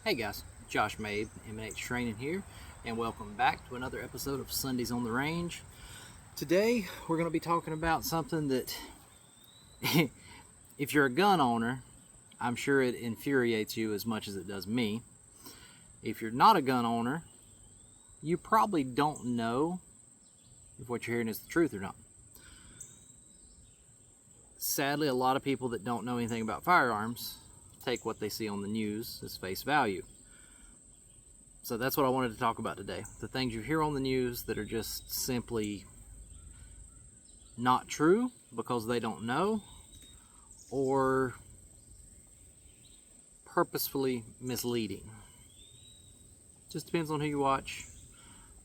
Hey guys, Josh Mabe, M&H Training here, and welcome back to another episode of Sundays on the Range. Today, we're going to be talking about something that, if you're a gun owner, I'm sure it infuriates you as much as it does me. If you're not a gun owner, you probably don't know if what you're hearing is the truth or not. Sadly, a lot of people that don't know anything about firearms take what they see on the news as face value. So that's what I wanted to talk about today. The things you hear on the news that are just simply not true because they don't know, or purposefully misleading. Just depends on who you watch.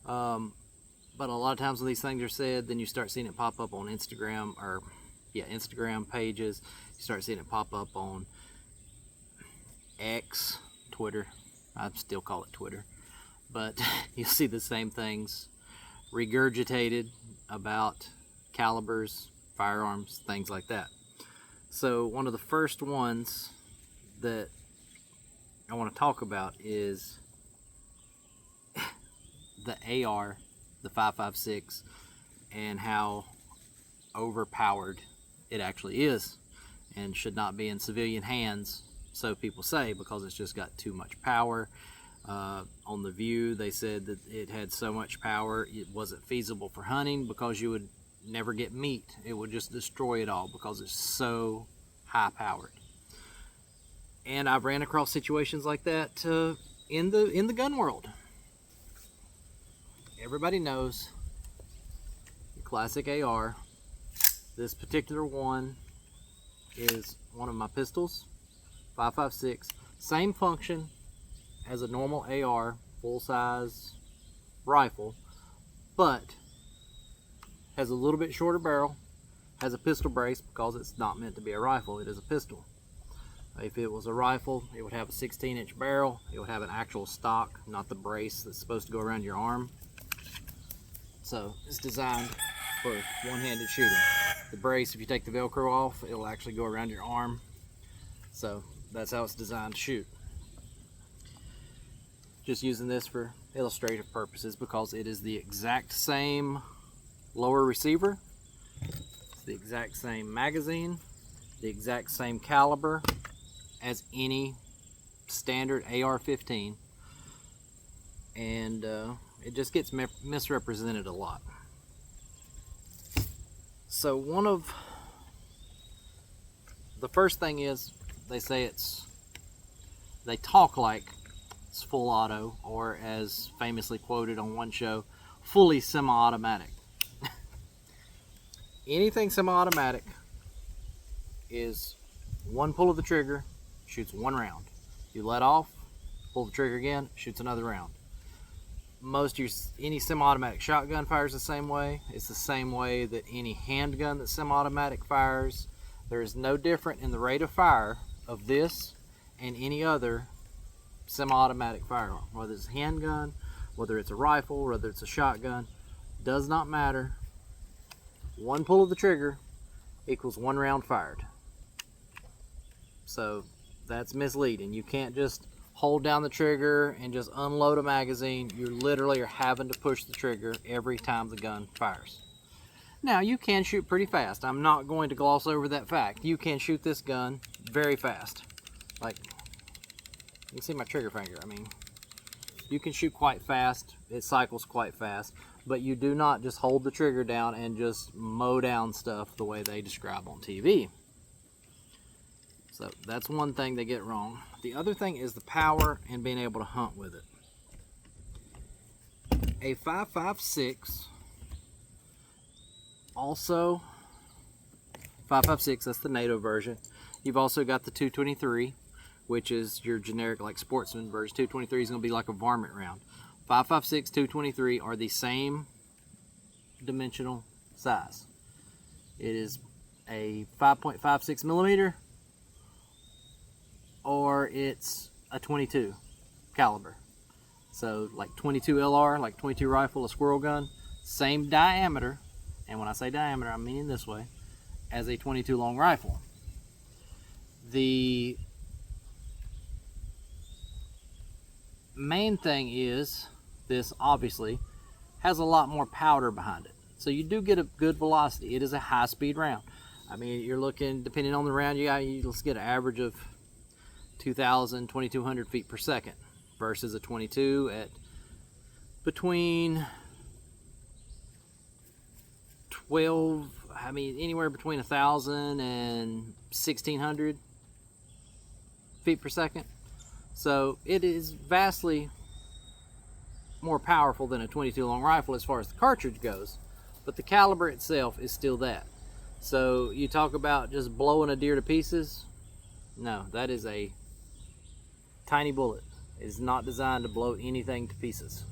But a lot of times when these things are said, then you start seeing it pop up on Instagram Instagram pages. You start seeing it pop up on X, Twitter. I still call it Twitter, but you see the same things regurgitated about calibers, firearms, things like that. So one of the first ones that I want to talk about is the AR, the 5.56, and how overpowered it actually is and should not be in civilian hands, so people say, because it's just got too much power. On The View, they said that it had so much power it wasn't feasible for hunting because you would never get meat. It would just destroy it all because it's so high powered. And I've ran across situations like that in the gun world. Everybody knows the classic AR. This particular one is one of my pistols, 5.56, same function as a normal AR, full-size rifle, but has a little bit shorter barrel, has a pistol brace because it's not meant to be a rifle, it is a pistol. If it was a rifle, it would have a 16-inch barrel, it would have an actual stock, not the brace that's supposed to go around your arm. So it's designed for one-handed shooting. The brace, if you take the Velcro off, it will actually go around your arm. So that's how it's designed to shoot. Just using this for illustrative purposes because it is the exact same lower receiver, it's the exact same magazine, the exact same caliber as any standard AR-15, and it just gets misrepresented a lot. So one of the first thing is they say they talk like it's full auto, or as famously quoted on one show, fully semi-automatic. Anything semi-automatic is one pull of the trigger, shoots one round. You let off, pull the trigger again, shoots another round. Any semi-automatic shotgun fires the same way. It's the same way that any handgun that's semi-automatic fires. There is no different in the rate of fire of this and any other semi-automatic firearm. Whether it's a handgun, whether it's a rifle, whether it's a shotgun, does not matter. One pull of the trigger equals one round fired. So that's misleading. You can't just hold down the trigger and just unload a magazine. You literally are having to push the trigger every time the gun fires. Now, you can shoot pretty fast. I'm not going to gloss over that fact. You can shoot this gun very fast. Like, you can see my trigger finger. I mean, you can shoot quite fast. It cycles quite fast. But you do not just hold the trigger down and just mow down stuff the way they describe on TV. So that's one thing they get wrong. The other thing is the power and being able to hunt with it. A 5.56, also 5.56, that's the NATO version. You've also got the 223, which is your generic like sportsman version. 223 is going to be like a varmint round. 5.56, 223 are the same dimensional size. It is a 5.56 millimeter, or it's a 22 caliber. So like 22 LR, like 22 rifle, a squirrel gun, same diameter, and when I say diameter, I'm meaning this way, as a 22 long rifle. The main thing is this obviously has a lot more powder behind it. So you do get a good velocity. It is a high-speed round. I mean, you're looking, depending on the round you got, let's get an average of 2,000, 2,200 feet per second versus a 22 at between 12, I mean, anywhere between 1,000 and 1,600 feet per second. So it is vastly more powerful than a 22 long rifle as far as the cartridge goes, but the caliber itself is still that. So you talk about just blowing a deer to pieces. No, that is a tiny bullet. It is not designed to blow anything to pieces.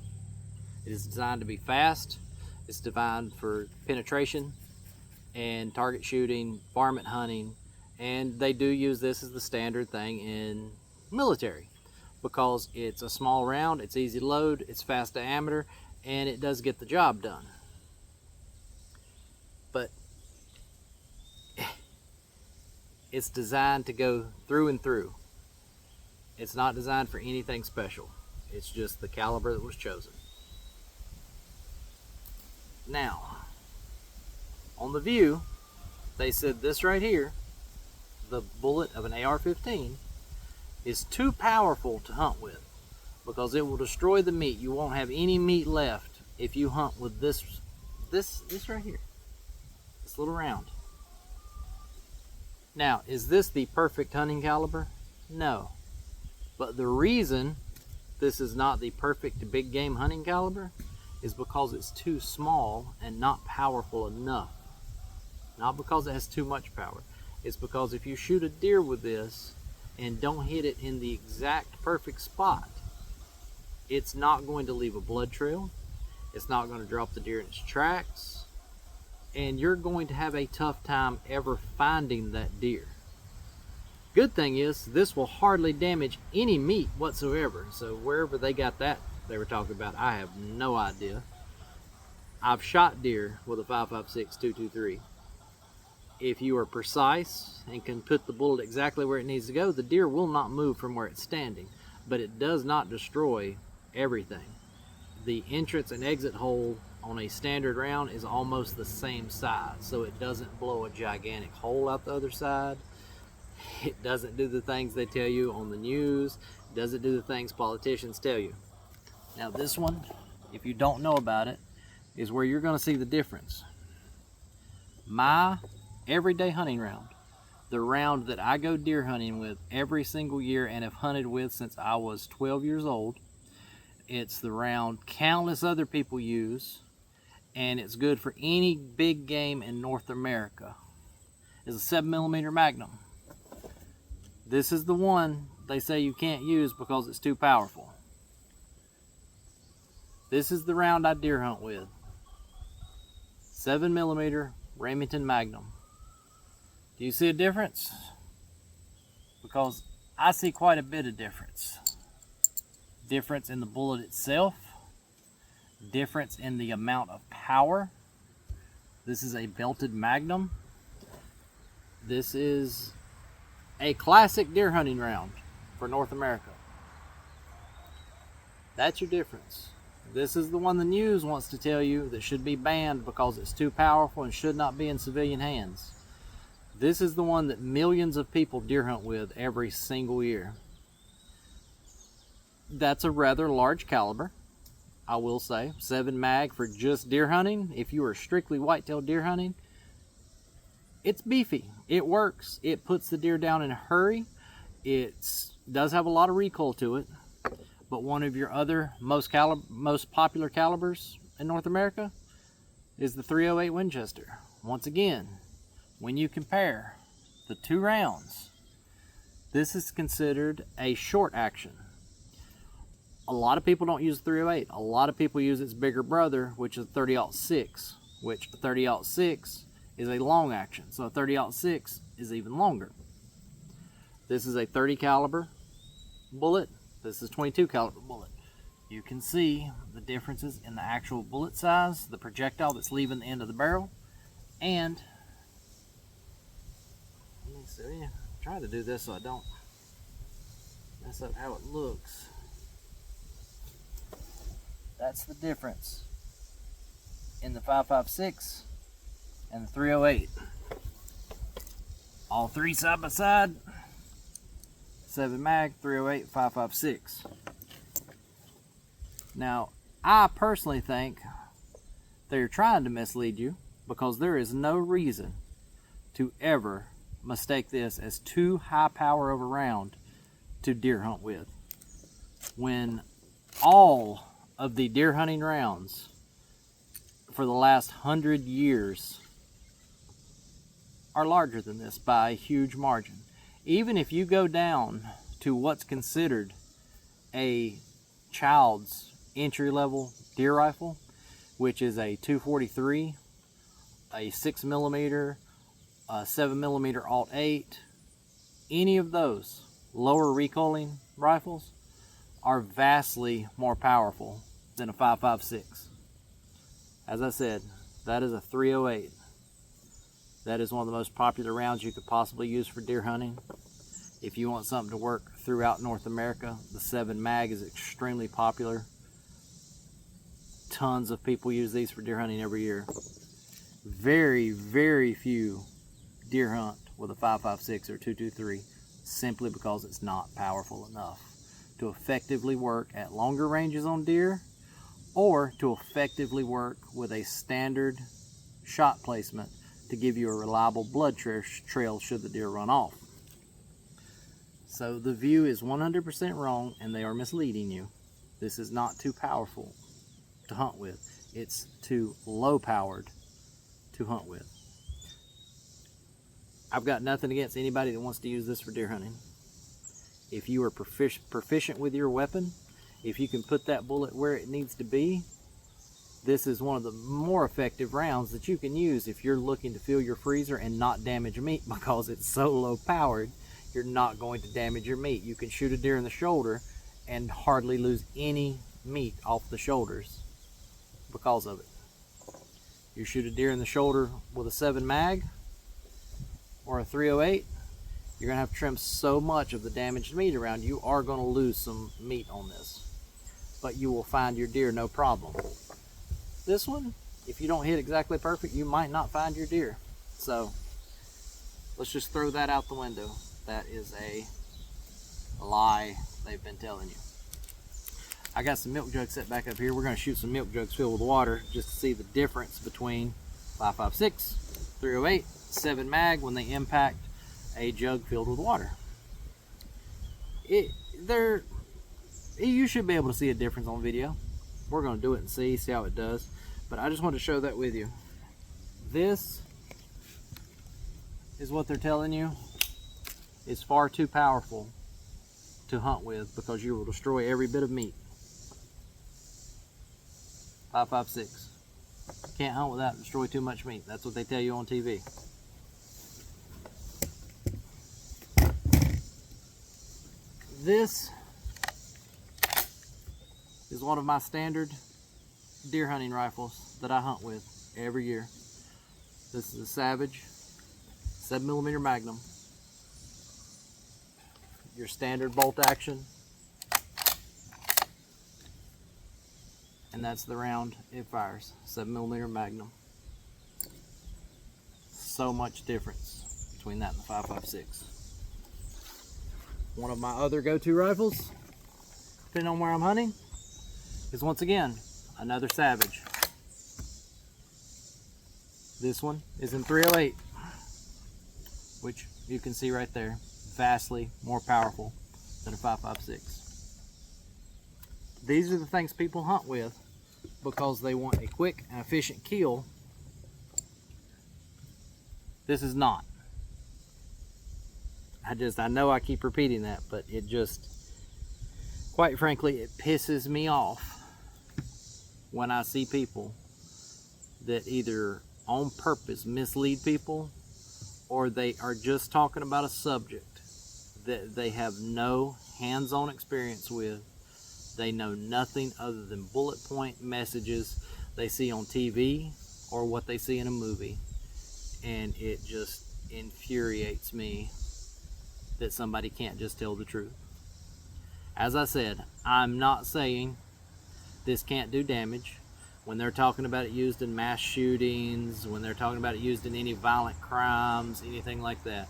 It is designed to be fast. It's designed for penetration and target shooting, varmint hunting, and they do use this as the standard thing in military because it's a small round, it's easy to load, it's fast diameter, and it does get the job done. But it's designed to go through and through. It's not designed for anything special. It's just the caliber that was chosen. Now, on the view, they said this right here, the bullet of an AR-15, is too powerful to hunt with because it will destroy the meat. You won't have any meat left if you hunt with this right here, this little round. Now, is this the perfect hunting caliber? No. But the reason this is not the perfect big game hunting caliber is because it's too small and not powerful enough. Not because it has too much power. It's because if you shoot a deer with this and don't hit it in the exact perfect spot, it's not going to leave a blood trail. It's not going to drop the deer in its tracks. And you're going to have a tough time ever finding that deer. Good thing is, this will hardly damage any meat whatsoever. So wherever they got that they were talking about, I have no idea. I've shot deer with a 5.56 223. If you are precise and can put the bullet exactly where it needs to go, the deer will not move from where it's standing. But it does not destroy everything. The entrance and exit hole on a standard round is almost the same size, so it doesn't blow a gigantic hole out the other side. It doesn't do the things they tell you on the news. It doesn't do the things politicians tell you. Now this one, if you don't know about it, is where you're going to see the difference. My everyday hunting round, the round that I go deer hunting with every single year and have hunted with since I was 12 years old, it's the round countless other people use, and it's good for any big game in North America. It's a 7mm Magnum. This is the one they say you can't use because it's too powerful. This is the round I deer hunt with. 7mm Remington Magnum. Do you see a difference? Because I see quite a bit of difference. Difference in the bullet itself. Difference in the amount of power. This is a belted Magnum. This is a classic deer hunting round for North America. That's your difference. This is the one the news wants to tell you that should be banned because it's too powerful and should not be in civilian hands. This is the one that millions of people deer hunt with every single year. That's a rather large caliber, I will say. 7 mag for just deer hunting. If you are strictly whitetail deer hunting, it's beefy. It works. It puts the deer down in a hurry. It does have a lot of recoil to it. But one of your other most popular calibers in North America is the .308 Winchester. Once again, when you compare the two rounds, this is considered a short action. A lot of people don't use the .308. A lot of people use its bigger brother, which is 30-06, which 30-06 is a long action. So a 30-06 is even longer. This is a 30 caliber bullet. This is 22 caliber bullet. You can see the differences in the actual bullet size, the projectile that's leaving the end of the barrel, and let me see. Try to do this so I don't mess up how it looks. That's the difference in the 5.56 and the 308. All three side by side. 7 mag, 308, 5.56. Now, I personally think they're trying to mislead you, because there is no reason to ever mistake this as too high power of a round to deer hunt with, when all of the deer hunting rounds for the last 100 years are larger than this by a huge margin. Even if you go down to what's considered a child's entry-level deer rifle, which is a 243, a 6mm, a 7mm Alt-8, any of those lower recoiling rifles are vastly more powerful than a 5.56. As I said, that is a 308. That is one of the most popular rounds you could possibly use for deer hunting. If you want something to work throughout North America, the 7 mag is extremely popular. Tons of people use these for deer hunting every year. Very, very few deer hunt with a 5.56 or 223 simply because it's not powerful enough to effectively work at longer ranges on deer, or to effectively work with a standard shot placement to give you a reliable blood trail should the deer run off. So the view is 100% wrong, and they are misleading you. This is not too powerful to hunt with. It's too low powered to hunt with. I've got nothing against anybody that wants to use this for deer hunting. If you are proficient with your weapon, if you can put that bullet where it needs to be, this is one of the more effective rounds that you can use if you're looking to fill your freezer and not damage meat, because it's so low powered, you're not going to damage your meat. You can shoot a deer in the shoulder and hardly lose any meat off the shoulders because of it. You shoot a deer in the shoulder with a 7 mag or a 308, you're going to have to trim so much of the damaged meat around, you are going to lose some meat on this. But you will find your deer no problem. This one, if you don't hit exactly perfect, you might not find your deer. So let's just throw that out the window. That is a lie they've been telling you. I got some milk jugs set back up here. We're going to shoot some milk jugs filled with water just to see the difference between 5.56, 308, 7 mag when they impact a jug filled with water. You should be able to see a difference on video. We're going to do it and see how it does. But I just wanted to show that with you. This is what they're telling you is far too powerful to hunt with, because you will destroy every bit of meat. 5.56. Can't hunt without destroy too much meat. That's what they tell you on TV. This is one of my standard deer hunting rifles that I hunt with every year. This is a Savage 7mm Magnum. Your standard bolt action. And that's the round it fires. 7mm Magnum. So much difference between that and the 5.56. One of my other go-to rifles, depending on where I'm hunting, is once again another Savage. This one is in 308, which you can see right there, vastly more powerful than a 5.56. These are the things people hunt with because they want a quick and efficient kill. This is not. I know I keep repeating that, but it just, quite frankly, it pisses me off when I see people that either on purpose mislead people, or they are just talking about a subject that they have no hands-on experience with. They know nothing other than bullet point messages they see on TV or what they see in a movie. And it just infuriates me that somebody can't just tell the truth. As I said, I'm not saying this can't do damage. When they're talking about it used in mass shootings, when they're talking about it used in any violent crimes, anything like that,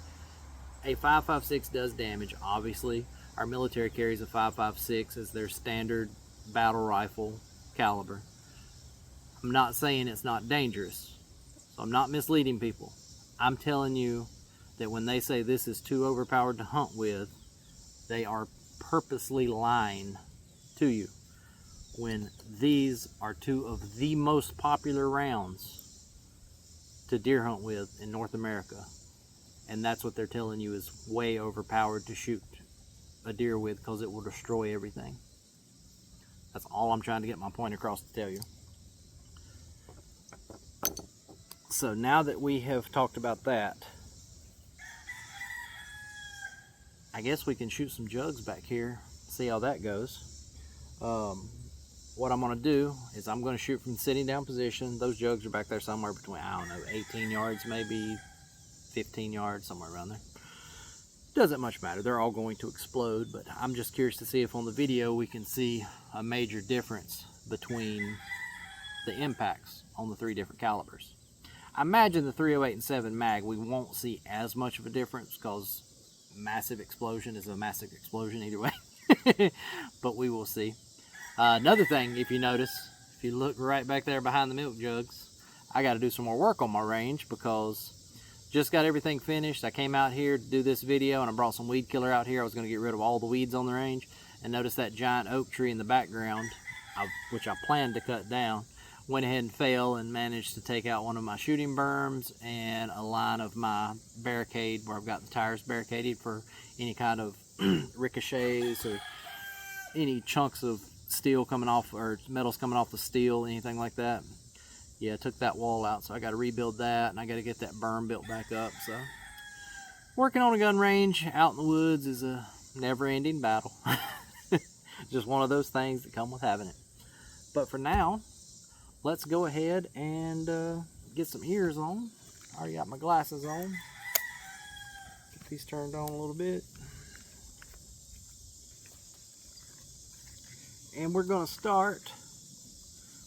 a 5.56 does damage. Obviously, our military carries a 5.56 as their standard battle rifle caliber. I'm not saying it's not dangerous, so I'm not misleading people. I'm telling you that when they say this is too overpowered to hunt with, they are purposely lying to you. When these are two of the most popular rounds to deer hunt with in North America, and that's what they're telling you is way overpowered to shoot a deer with, because it will destroy everything. That's all I'm trying to get my point across to tell you. So now that we have talked about that, I guess we can shoot some jugs back here, see how that goes. What I'm going to do is I'm going to shoot from sitting down position. Those jugs are back there somewhere between, I don't know, 18 yards, maybe 15 yards, somewhere around there. Doesn't much matter. They're all going to explode, but I'm just curious to see if on the video we can see a major difference between the impacts on the three different calibers. I imagine the 308 and 7 mag, we won't see as much of a difference because massive explosion is a massive explosion either way, but we will see. Another thing, if you notice, if you look right back there behind the milk jugs, I got to do some more work on my range because just got everything finished. I came out here to do this video and I brought some weed killer out here. I was going to get rid of all the weeds on the range, and notice that giant oak tree in the background, which I planned to cut down. Went ahead and fell and managed to take out one of my shooting berms and a line of my barricade where I've got the tires barricaded for any kind of ricochets or any chunks of steel coming off or metals coming off the steel, anything like that. Yeah, I took that wall out, so I got to rebuild that, and I got to get that berm built back up. So working on a gun range out in the woods is a never-ending battle. Just one of those things that come with having it. But for now, let's go ahead and get some ears on. I already got my glasses on. Get these turned on a little bit. And we're going to start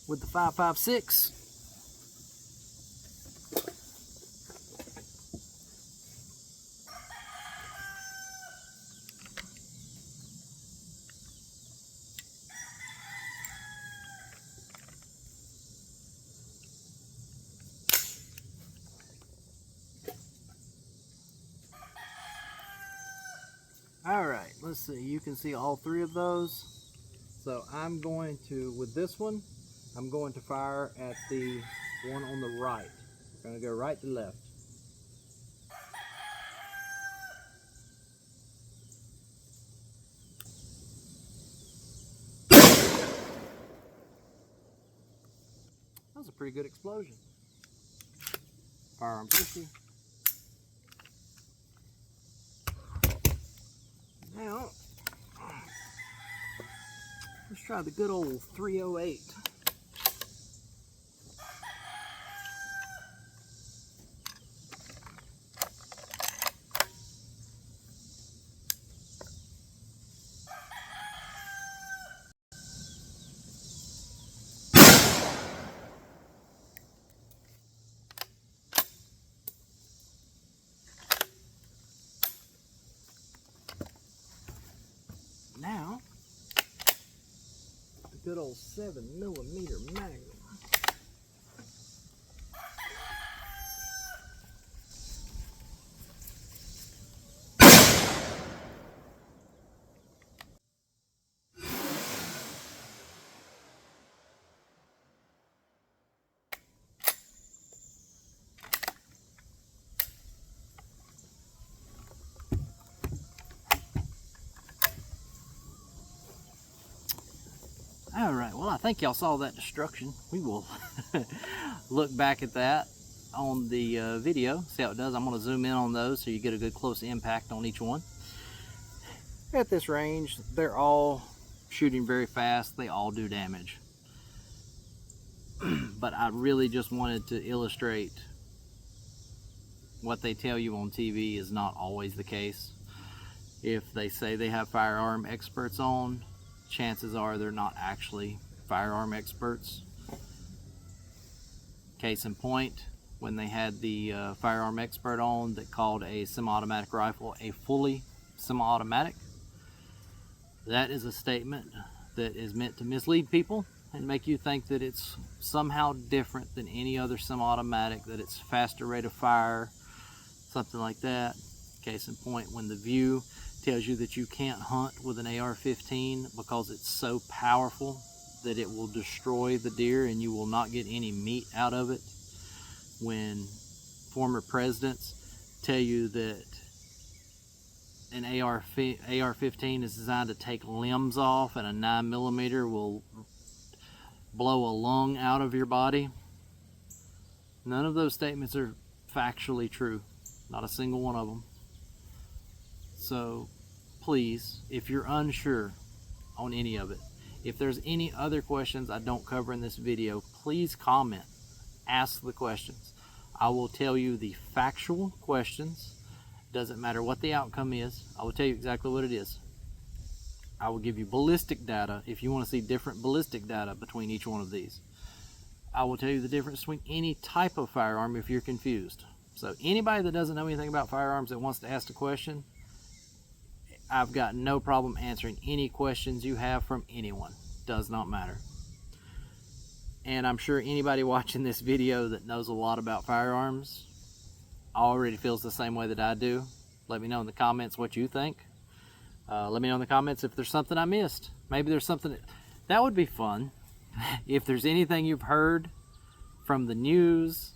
with the 5.56. Alright, let's see. You can see all three of those. So I'm going to, with this one, I'm going to fire at the one on the right. I'm going to go right to left. That was a pretty good explosion. Firearms empty. Now, let's try the good old 308. Now, the good old 7mm Magnum. Alright, well I think y'all saw that destruction. We will look back at that on the video, see how it does. I'm going to zoom in on those so you get a good close impact on each one. At this range, they're all shooting very fast. They all do damage. But I really just wanted to illustrate what they tell you on TV is not always the case. If they say they have firearm experts on, chances are they're not actually firearm experts. Case in point, when they had the firearm expert on that called a semi-automatic rifle a fully semi-automatic, that is a statement that is meant to mislead people and make you think that it's somehow different than any other semi-automatic, that it's faster rate of fire, something like that. Case in point, when the View tells you that you can't hunt with an AR-15 because it's so powerful that it will destroy the deer and you will not get any meat out of it. When former presidents tell you that an AR-15 is designed to take limbs off and a 9mm will blow a lung out of your body, none of those statements are factually true. Not a single one of them. So please, if you're unsure on any of it, if there's any other questions I don't cover in this video, please comment. Ask the questions. I will tell you the factual questions. Doesn't matter what the outcome is. I will tell you exactly what it is. I will give you ballistic data if you want to see different ballistic data between each one of these. I will tell you the difference between any type of firearm if you're confused. So anybody that doesn't know anything about firearms that wants to ask a question, I've got no problem answering any questions you have from anyone. Does not matter. And I'm sure anybody watching this video that knows a lot about firearms already feels the same way that I do. Let me know in the comments what you think. Let me know in the comments if there's something I missed. Maybe there's something that would be fun. If there's anything you've heard from the news,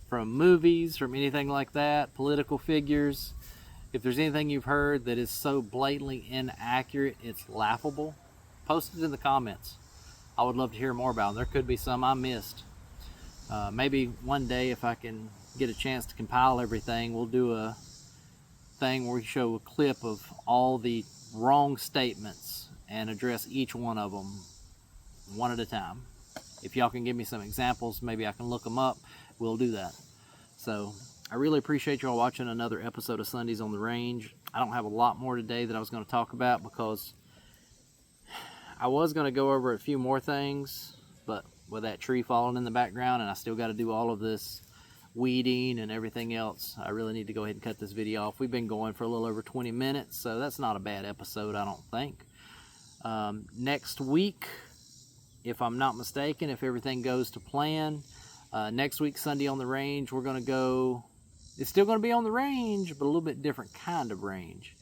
from movies, from anything like that, political figures, if there's anything you've heard that is so blatantly inaccurate it's laughable, post it in the comments. I would love to hear more about it. There could be some I missed. Maybe one day if I can get a chance to compile everything, we'll do a thing where we show a clip of all the wrong statements and address each one of them one at a time. If y'all can give me some examples, maybe I can look them up. We'll do that. So I really appreciate y'all watching another episode of Sundays on the Range. I don't have a lot more today that I was going to talk about because I was going to go over a few more things, but with that tree falling in the background and I still got to do all of this weeding and everything else, I really need to go ahead and cut this video off. We've been going for a little over 20 minutes, so that's not a bad episode, I don't think. Next week, if I'm not mistaken, if everything goes to plan, next week, Sunday on the Range, we're going to go, it's still going to be on the range, but a little bit different kind of range.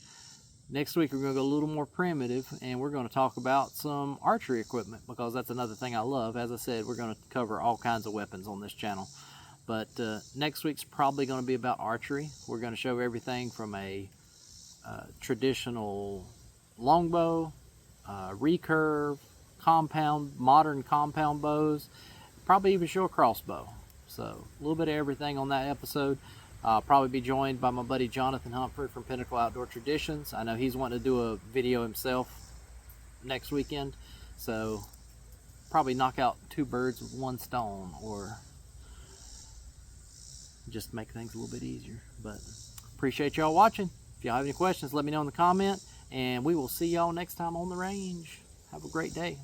Next week, we're going to go a little more primitive, and we're going to talk about some archery equipment, because that's another thing I love. As I said, we're going to cover all kinds of weapons on this channel. But next week's probably going to be about archery. We're going to show everything from a traditional longbow, recurve, compound, modern compound bows, probably even show a crossbow. So a little bit of everything on that episode. I'll probably be joined by my buddy Jonathan Humphrey from Pinnacle Outdoor Traditions. I know he's wanting to do a video himself next weekend, so probably knock out 2 birds with 1 stone, or just make things a little bit easier. But appreciate y'all watching. If y'all have any questions, let me know in the comment, and we will see y'all next time on the range. Have a great day.